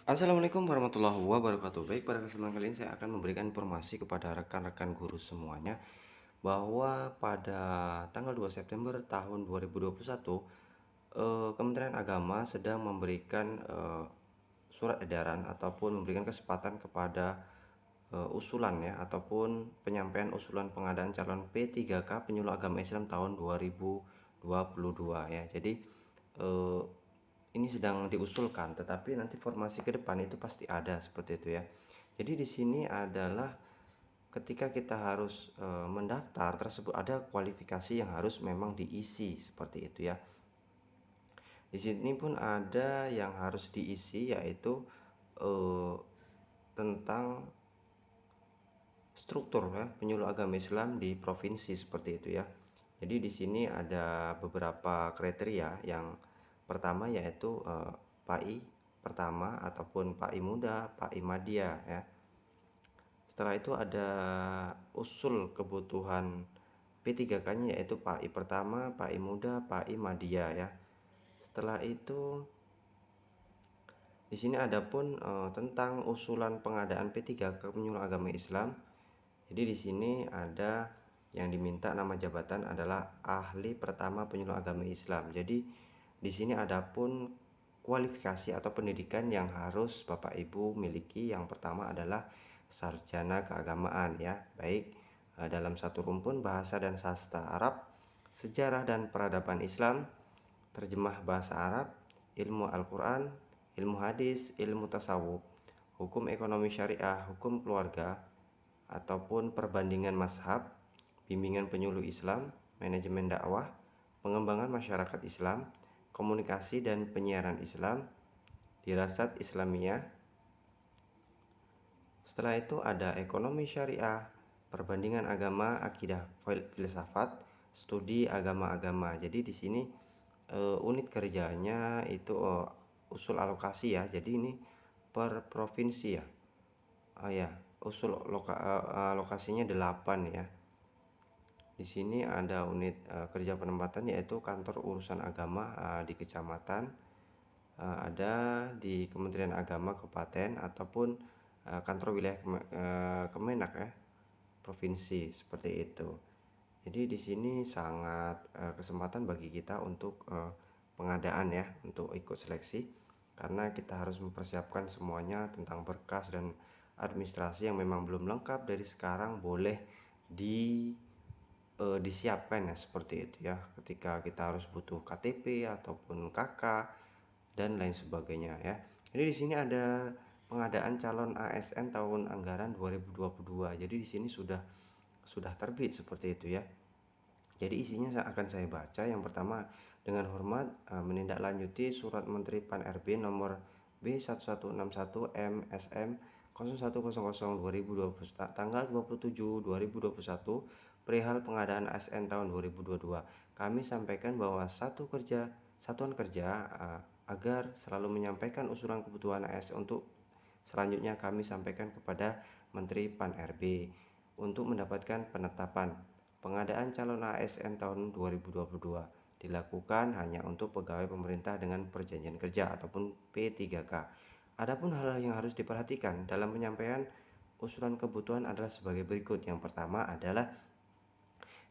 Assalamualaikum warahmatullahi wabarakatuh. Baik, pada kesempatan kali ini saya akan memberikan informasi kepada rekan-rekan guru semuanya bahwa pada tanggal 2 September tahun 2021 Kementerian Agama sedang memberikan surat edaran ataupun memberikan kesempatan kepada usulan ya ataupun penyampaian usulan pengadaan calon P3K penyuluh agama Islam tahun 2022 ya. Jadi eh, ini sedang diusulkan, tetapi nanti formasi ke depan itu pasti ada seperti itu ya. Jadi di sini adalah ketika kita harus mendaftar tersebut ada kualifikasi yang harus memang diisi seperti itu ya. Di sini pun ada yang harus diisi yaitu tentang struktur ya penyuluh agama Islam di provinsi seperti itu ya. Jadi di sini ada beberapa kriteria. Yang pertama yaitu PAI pertama ataupun PAI muda, PAI madya ya. Setelah itu ada usul kebutuhan P3K-nya yaitu PAI pertama, PAI muda, PAI madya ya. Setelah itu di sini ada pun tentang usulan pengadaan P3K penyuluh agama Islam. Jadi di sini ada yang diminta nama jabatan adalah ahli pertama penyuluh agama Islam. Jadi di sini ada pun kualifikasi atau pendidikan yang harus Bapak Ibu miliki. Yang pertama adalah sarjana keagamaan ya, baik dalam satu rumpun bahasa dan sastra Arab, sejarah dan peradaban Islam, terjemah bahasa Arab, ilmu Al-Quran, ilmu hadis, ilmu tasawuf, hukum ekonomi syariah, hukum keluarga, ataupun perbandingan mazhab, bimbingan penyuluh Islam, manajemen dakwah, pengembangan masyarakat Islam, komunikasi dan penyiaran Islam, dirasat Islamiyah. Setelah itu ada ekonomi syariah, perbandingan agama, akidah, filsafat, studi agama-agama. Jadi di sini unit kerjanya itu usul alokasi ya. Jadi ini per provinsi ya. Ya, usul lokasinya 8 ya. Di sini ada unit kerja penempatan yaitu kantor urusan agama di kecamatan, ada di Kementerian Agama Kabupaten ataupun kantor wilayah Kemenak ya, provinsi seperti itu. Jadi di sini sangat kesempatan bagi kita untuk pengadaan ya, untuk ikut seleksi, karena kita harus mempersiapkan semuanya tentang berkas dan administrasi yang memang belum lengkap. Dari sekarang boleh disiapkan ya seperti itu ya, ketika kita harus butuh KTP ataupun KK dan lain sebagainya ya. Jadi di sini ada pengadaan calon ASN tahun anggaran 2022. Jadi di sini sudah terbit seperti itu ya. Jadi isinya akan saya baca. Yang pertama, dengan hormat menindaklanjuti surat Menteri Pan RB nomor B1161 MSM 0100 2020 tanggal 27/2021 perihal pengadaan ASN tahun 2022. Kami sampaikan bahwa satuan kerja agar selalu menyampaikan usulan kebutuhan ASN untuk selanjutnya kami sampaikan kepada Menteri Pan RB untuk mendapatkan penetapan. Pengadaan calon ASN tahun 2022 dilakukan hanya untuk pegawai pemerintah dengan perjanjian kerja ataupun P3K. Adapun hal yang harus diperhatikan dalam penyampaian usulan kebutuhan adalah sebagai berikut. Yang pertama adalah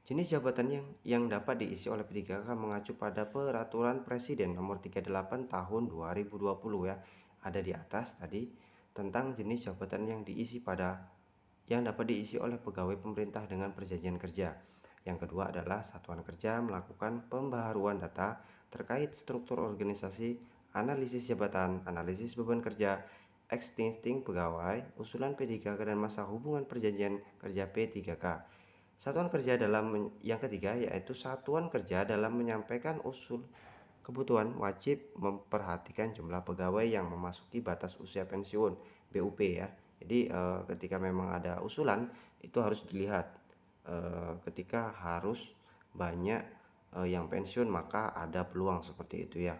jenis jabatan yang dapat diisi oleh P3K mengacu pada Peraturan Presiden Nomor 38 Tahun 2020 ya. Ada di atas tadi tentang jenis jabatan yang dapat diisi oleh pegawai pemerintah dengan perjanjian kerja. Yang kedua adalah satuan kerja melakukan pembaharuan data terkait struktur organisasi, analisis jabatan, analisis beban kerja, existing pegawai, usulan P3K dan masa hubungan perjanjian kerja P3K. Satuan kerja yang ketiga yaitu satuan kerja dalam menyampaikan usul kebutuhan wajib memperhatikan jumlah pegawai yang memasuki batas usia pensiun BUP ya. Jadi ketika memang ada usulan itu harus dilihat, ketika harus banyak yang pensiun maka ada peluang seperti itu ya.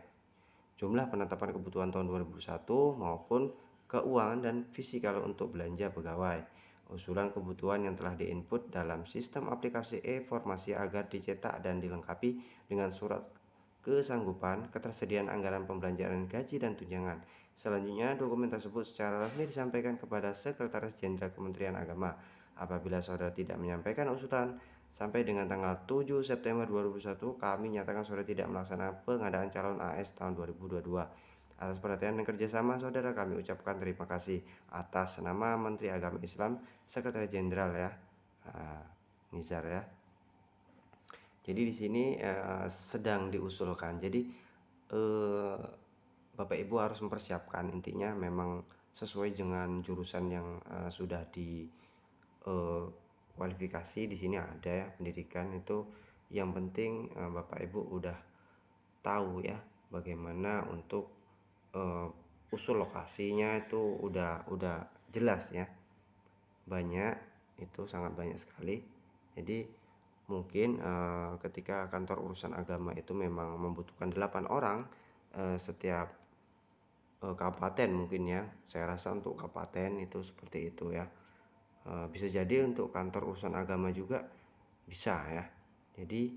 Jumlah penetapan kebutuhan tahun 2021 maupun keuangan dan fisikal untuk belanja pegawai. Usulan kebutuhan yang telah diinput dalam sistem aplikasi e-formasi agar dicetak dan dilengkapi dengan surat kesanggupan, ketersediaan anggaran pembelanjaan gaji dan tunjangan, Selanjutnya, dokumen tersebut secara resmi disampaikan kepada Sekretaris Jenderal Kementerian Agama. Apabila saudara tidak menyampaikan usulan sampai dengan tanggal 7 September 2021, kami nyatakan saudara tidak melaksanakan pengadaan calon AS tahun 2022. Atas perhatian dan kerjasama saudara, kami ucapkan terima kasih atas nama Menteri Agama Islam, Sekretaris Jenderal ya, Nizar ya. Jadi di sini sedang diusulkan. Jadi Bapak Ibu harus mempersiapkan, intinya memang sesuai dengan jurusan yang sudah di kualifikasi di sini ada ya, pendidikan itu yang penting Bapak Ibu udah tahu ya bagaimana untuk usul lokasinya itu udah jelas ya, banyak, itu sangat banyak sekali. Jadi mungkin ketika kantor urusan agama itu memang membutuhkan 8 orang setiap kabupaten mungkin ya, saya rasa untuk kabupaten itu seperti itu ya. Bisa jadi untuk kantor urusan agama juga bisa ya. Jadi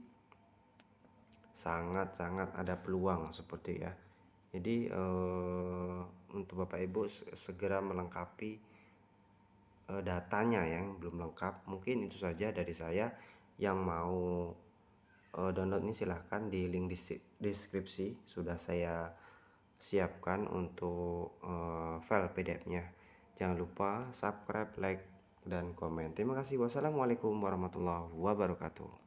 sangat-sangat ada peluang seperti ya. Jadi untuk Bapak Ibu segera melengkapi datanya yang belum lengkap. Mungkin itu saja dari saya. Yang mau download ini silahkan di link deskripsi, sudah saya siapkan untuk file PDF-nya. Jangan lupa subscribe, like, dan komen. Terima kasih. Wassalamualaikum warahmatullahi wabarakatuh.